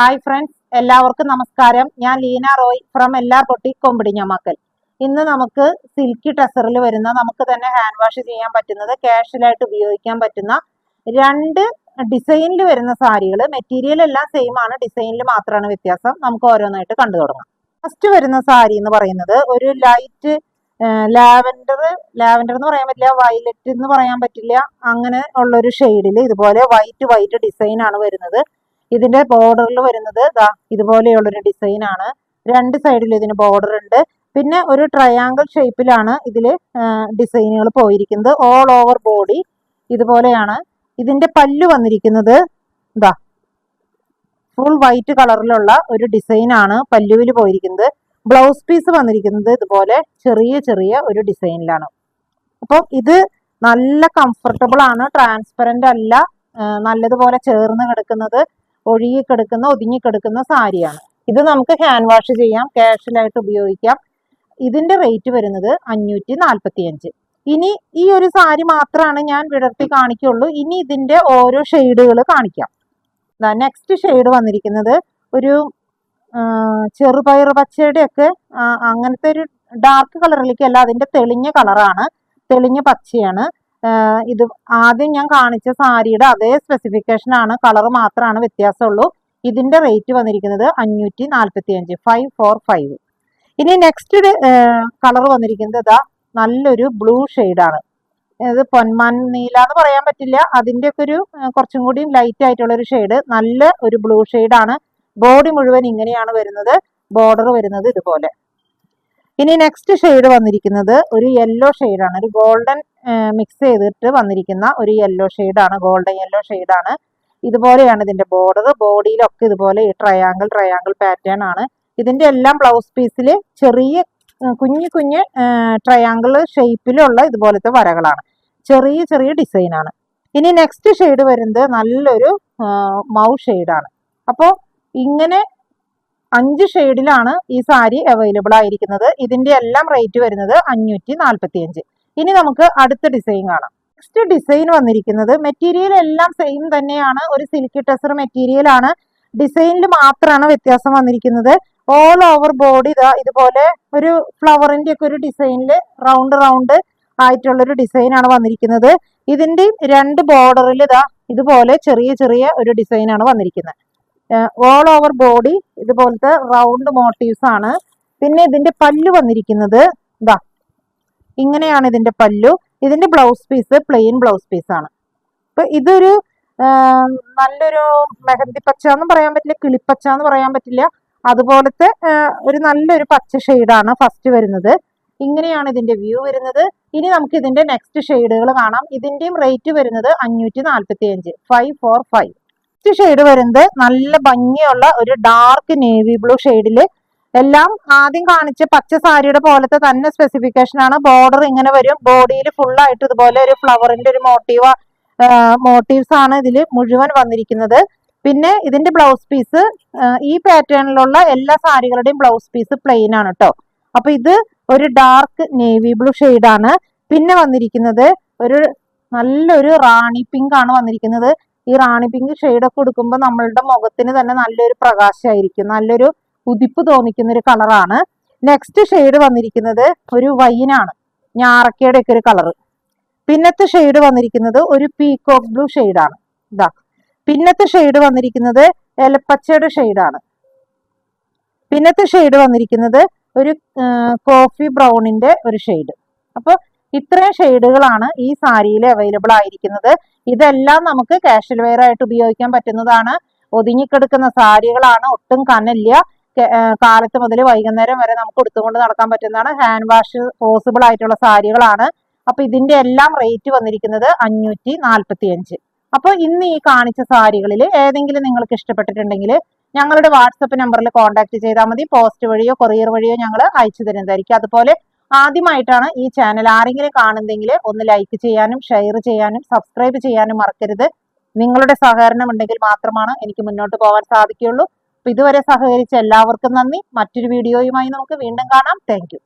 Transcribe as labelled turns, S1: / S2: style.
S1: Hi friends, എല്ലാവർക്കും നമസ്കാരം. ഞാൻ ലീന റോയ് ഫ്രം എല്ലാർ ബൊട്ടിക് കൊമ്പിടിഞ്ഞാമക്കൽ. ഇന്ന് നമുക്ക് സിൽക്കി ടെസറിൽ വരുന്ന നമുക്ക് തന്നെ ഹാൻഡ് വാഷ് ചെയ്യാൻ പറ്റുന്നത് കാഷ്വലായിട്ട് ഉപയോഗിക്കാൻ പറ്റുന്ന രണ്ട് ഡിസൈനിൽ വരുന്ന സാരികൾ. മെറ്റീരിയൽ എല്ലാം സെയിം ആണ്, ഡിസൈനിൽ മാത്രമാണ് വ്യത്യാസം. നമുക്ക് ഓരോന്നായിട്ട് കണ്ടു തുടങ്ങാം. ഫസ്റ്റ് വരുന്ന സാരി എന്ന് പറയുന്നത് ഒരു ലൈറ്റ് ലാവൻഡർ എന്ന് പറയാൻ പറ്റില്ല, വയലറ്റ് എന്ന് പറയാൻ പറ്റില്ല, അങ്ങനെ ഉള്ളൊരു ഷെയ്ഡിൽ ഇതുപോലെ വൈറ്റ് ഡിസൈൻ ആണ് വരുന്നത്. ഇതിന്റെ ബോർഡറിൽ വരുന്നത് ഇതുപോലെയുള്ളൊരു ഡിസൈൻ ആണ്. രണ്ട് സൈഡിൽ ഇതിന് ബോർഡർ ഉണ്ട്. പിന്നെ ഒരു ട്രയാങ്കിൾ ഷേപ്പിലാണ് ഇതില് ഡിസൈനുകൾ പോയിരിക്കുന്നത്. ഓൾ ഓവർ ബോഡി ഇതുപോലെയാണ്. ഇതിന്റെ പല്ലു വന്നിരിക്കുന്നത് ഫുൾ വൈറ്റ് കളറിലുള്ള ഒരു ഡിസൈൻ ആണ് പല്ലുവിൽ പോയിരിക്കുന്നത്. ബ്ലൗസ് പീസ് വന്നിരിക്കുന്നത് ഇതുപോലെ ചെറിയ ഒരു ഡിസൈനിലാണ്. അപ്പം ഇത് നല്ല കംഫർട്ടബിൾ ആണ്, ട്രാൻസ്പെറന്റ് അല്ല, നല്ലതുപോലെ ചേർന്ന് കിടക്കുന്നത്, ഒതുങ്ങിക്കിടക്കുന്ന സാരിയാണ്. ഇത് നമുക്ക് ഹാൻഡ് വാഷ് ചെയ്യാം, കാഷ്വലായിട്ട് ഉപയോഗിക്കാം. ഇതിന്റെ റേറ്റ് വരുന്നത് 545. ഇനി ഈ ഒരു സാരി മാത്രമാണ് ഞാൻ വിടർത്തി കാണിക്കുള്ളൂ. ഇനി ഇതിന്റെ ഓരോ ഷെയ്ഡുകൾ കാണിക്കാം. നെക്സ്റ്റ് ഷെയ്ഡ് വന്നിരിക്കുന്നത് ഒരു ചെറുപയർ പച്ചയുടെ ഒക്കെ അങ്ങനത്തെ ഒരു ഡാർക്ക് കളറിലേക്ക് അല്ല, അതിന്റെ തെളിഞ്ഞ കളറാണ്, തെളിഞ്ഞ പച്ചയാണ്. ഇത് ആദ്യം ഞാൻ കാണിച്ച സാരിയുടെ അതേ സ്പെസിഫിക്കേഷൻ ആണ്, കളർ മാത്രമാണ് വ്യത്യാസമുള്ളൂ. ഇതിന്റെ റേറ്റ് വന്നിരിക്കുന്നത് 545, 545. ഇനി നെക്സ്റ്റ് കളർ വന്നിരിക്കുന്നത് നല്ലൊരു ബ്ലൂ ഷെയ്ഡാണ്. ഇത് പൊന്മാൻ നീല എന്ന് പറയാൻ പറ്റില്ല, അതിന്റെ ഒക്കെ ഒരു കുറച്ചും കൂടി ലൈറ്റ് ആയിട്ടുള്ള ഒരു ഷെയ്ഡ്, നല്ല ഒരു ബ്ലൂ ഷെയ്ഡാണ്. ബോഡി മുഴുവൻ ഇങ്ങനെയാണ് വരുന്നത്, ബോർഡർ വരുന്നത് ഇതുപോലെ. ഇനി നെക്സ്റ്റ് ഷെയ്ഡ് വന്നിരിക്കുന്നത് ഒരു യെല്ലോ ഷെയ്ഡാണ്, ഒരു ഗോൾഡൻ മിക്സ് ചെയ്തിട്ട് വന്നിരിക്കുന്ന ഒരു യെല്ലോ ഷെയ്ഡാണ്, ഗോൾഡൻ യെല്ലോ ഷെയ്ഡാണ്. ഇതുപോലെയാണ് ഇതിന്റെ ബോർഡർ. ബോഡിയിലൊക്കെ ഇതുപോലെ ഈ ട്രയാങ്കിൾ പാറ്റേൺ ആണ്. ഇതിന്റെ എല്ലാം ബ്ലൗസ് പീസിൽ ചെറിയ കുഞ്ഞു ട്രയാങ്കിൾ ഷേപ്പിലുള്ള ഇതുപോലത്തെ വരകളാണ്, ചെറിയ ഡിസൈൻ ആണ്. ഇനി നെക്സ്റ്റ് ഷെയ്ഡ് വരുന്നത് നല്ലൊരു മൗ ഷെയ്ഡാണ്. അപ്പോൾ ഇങ്ങനെ 5 ഷെയ്ഡിലാണ് ഈ സാരി അവൈലബിൾ ആയിരിക്കുന്നത്. ഇതിന്റെ എല്ലാം റേറ്റ് വരുന്നത് 545. ഇനി നമുക്ക് അടുത്ത ഡിസൈൻ കാണാം. നെക്സ്റ്റ് ഡിസൈൻ വന്നിരിക്കുന്നത് മെറ്റീരിയൽ എല്ലാം സെയിം തന്നെയാണ്, ഒരു സിൽക്കി ടെസർ മെറ്റീരിയൽ ആണ്, ഡിസൈനിൽ മാത്രമാണ് വ്യത്യാസം വന്നിരിക്കുന്നത്. ഓൾ ഓവർ ബോഡി ഇതുപോലെ ഒരു ഫ്ലവറിന്റെ ഒക്കെ ഒരു ഡിസൈനിൽ റൗണ്ട് ആയിട്ടുള്ളൊരു ഡിസൈൻ ആണ് വന്നിരിക്കുന്നത്. ഇതിന്റെ രണ്ട് ബോർഡറിൽ ഇതുപോലെ ചെറിയ ഒരു ഡിസൈൻ ആണ് വന്നിരിക്കുന്നത്. ഓൾ ഓവർ ബോഡി ഇതുപോലത്തെ റൗണ്ട് മോട്ടീവ്സ് ആണ്. പിന്നെ ഇതിന്റെ പല്ലു വന്നിരിക്കുന്നത് ഇങ്ങനെയാണ് ഇതിന്റെ പല്ലു. ഇതിന്റെ blouse piece plain blouse piece ആണ്. അപ്പൊ ഇതൊരു നല്ലൊരു മെഹന്തി പച്ച എന്ന് പറയാൻ പറ്റില്ല, കിളിപ്പച്ച എന്ന് പറയാൻ പറ്റില്ല, അതുപോലത്തെ ഒരു നല്ലൊരു പച്ച ഷെയ്ഡാണ് ഫസ്റ്റ് വരുന്നത്. ഇങ്ങനെയാണ് ഇതിന്റെ വ്യൂ വരുന്നത്. ഇനി നമുക്ക് ഇതിന്റെ നെക്സ്റ്റ് ഷെയ്ഡുകൾ കാണാം. ഇതിന്റെയും റേറ്റ് വരുന്നത് 545, 545. നെക്സ്റ്റ് ഷെയ്ഡ് വരുന്നത് നല്ല ഭംഗിയുള്ള ഒരു ഡാർക്ക് നേവി ബ്ലൂ ഷെയ്ഡില്. എല്ലാം ആദ്യം കാണിച്ച പച്ച സാരിയുടെ പോലത്തെ തന്നെ സ്പെസിഫിക്കേഷൻ ആണ്. ബോർഡർ ഇങ്ങനെ വരും, ബോഡിയിൽ ഫുൾ ആയിട്ട് ഇതുപോലെ ഒരു ഫ്ലവറിന്റെ ഒരു മോട്ടീവ്സ് ആണ് ഇതിൽ മുഴുവൻ വന്നിരിക്കുന്നത്. പിന്നെ ഇതിന്റെ ബ്ലൗസ് പീസ് ഈ പാറ്റേണിലുള്ള എല്ലാ സാരികളുടെയും ബ്ലൗസ് പീസ് പ്ലെയിൻ ആണ് കേട്ടോ. അപ്പൊ ഇത് ഒരു ഡാർക്ക് നേവി ബ്ലൂ ഷെയ്ഡാണ്. പിന്നെ വന്നിരിക്കുന്നത് ഒരു നല്ലൊരു റാണി പിങ്ക് ആണ് വന്നിരിക്കുന്നത്. ഈ റാണി പിങ്ക് ഷെയ്ഡൊക്കെ കൊടുക്കുമ്പോൾ നമ്മളുടെ മുഖത്തിന് തന്നെ നല്ലൊരു പ്രകാശമായിരിക്കും, നല്ലൊരു ഉദിപ്പ് തോന്നിക്കുന്ന ഒരു കളറാണ്. നെക്സ്റ്റ് ഷെയ്ഡ് വന്നിരിക്കുന്നത് ഒരു വൈനാണ്, ഞാറക്കയുടെ ഒക്കെ ഒരു കളറ്. പിന്നത്തെ ഷെയ്ഡ് വന്നിരിക്കുന്നത് ഒരു പീകോക്ക് ബ്ലൂ ഷെയ്ഡാണ്. പിന്നത്തെ ഷെയ്ഡ് വന്നിരിക്കുന്നത് എലപ്പച്ചയുടെ ഷെയ്ഡാണ്. പിന്നത്തെ ഷെയ്ഡ് വന്നിരിക്കുന്നത് ഒരു കോഫി ബ്രൗണിന്റെ ഒരു ഷെയ്ഡ്. അപ്പൊ ഇത്രയും ഷെയ്ഡുകളാണ് ഈ സാരിയിൽ അവൈലബിൾ ആയിരിക്കുന്നത്. ഇതെല്ലാം നമുക്ക് കാഷ്വൽ വെയർ ആയിട്ട് ഉപയോഗിക്കാൻ പറ്റുന്നതാണ്. ഒതുങ്ങിക്കെടുക്കുന്ന സാരികളാണ്, ഒട്ടും കനല്ല, കാലത്ത് മുതൽ വൈകുന്നേരം വരെ നമുക്ക് എടുത്തുകൊണ്ട് നടക്കാൻ പറ്റുന്നതാണ്. ഹാൻഡ് വാഷ് പോസിബിൾ ആയിട്ടുള്ള സാരികളാണ്. അപ്പൊ ഇതിന്റെ എല്ലാം റേറ്റ് വന്നിരിക്കുന്നത് 545. അപ്പോൾ ഇന്ന് ഈ കാണിച്ച സാരികളിൽ ഏതെങ്കിലും നിങ്ങൾക്ക് ഇഷ്ടപ്പെട്ടിട്ടുണ്ടെങ്കിൽ ഞങ്ങളുടെ വാട്സപ്പ് നമ്പറിൽ കോൺടാക്ട് ചെയ്താൽ മതി. പോസ്റ്റ് വഴിയോ കൊറിയർ വഴിയോ ഞങ്ങൾ അയച്ചു തരുന്നതായിരിക്കും. അതുപോലെ ആദ്യമായിട്ടാണ് ഈ ചാനൽ ആരെങ്കിലും കാണുന്നെങ്കിൽ ഒന്ന് ലൈക്ക് ചെയ്യാനും ഷെയർ ചെയ്യാനും സബ്സ്ക്രൈബ് ചെയ്യാനും മറക്കരുത്. നിങ്ങളുടെ സഹകരണം ഉണ്ടെങ്കിൽ മാത്രമാണ് എനിക്ക് മുന്നോട്ട് പോകാൻ സാധിക്കുകയുള്ളൂ. അപ്പൊ ഇതുവരെ സഹകരിച്ച എല്ലാവർക്കും നന്ദി. മറ്റൊരു വീഡിയോയുമായി നമുക്ക് വീണ്ടും കാണാം. താങ്ക്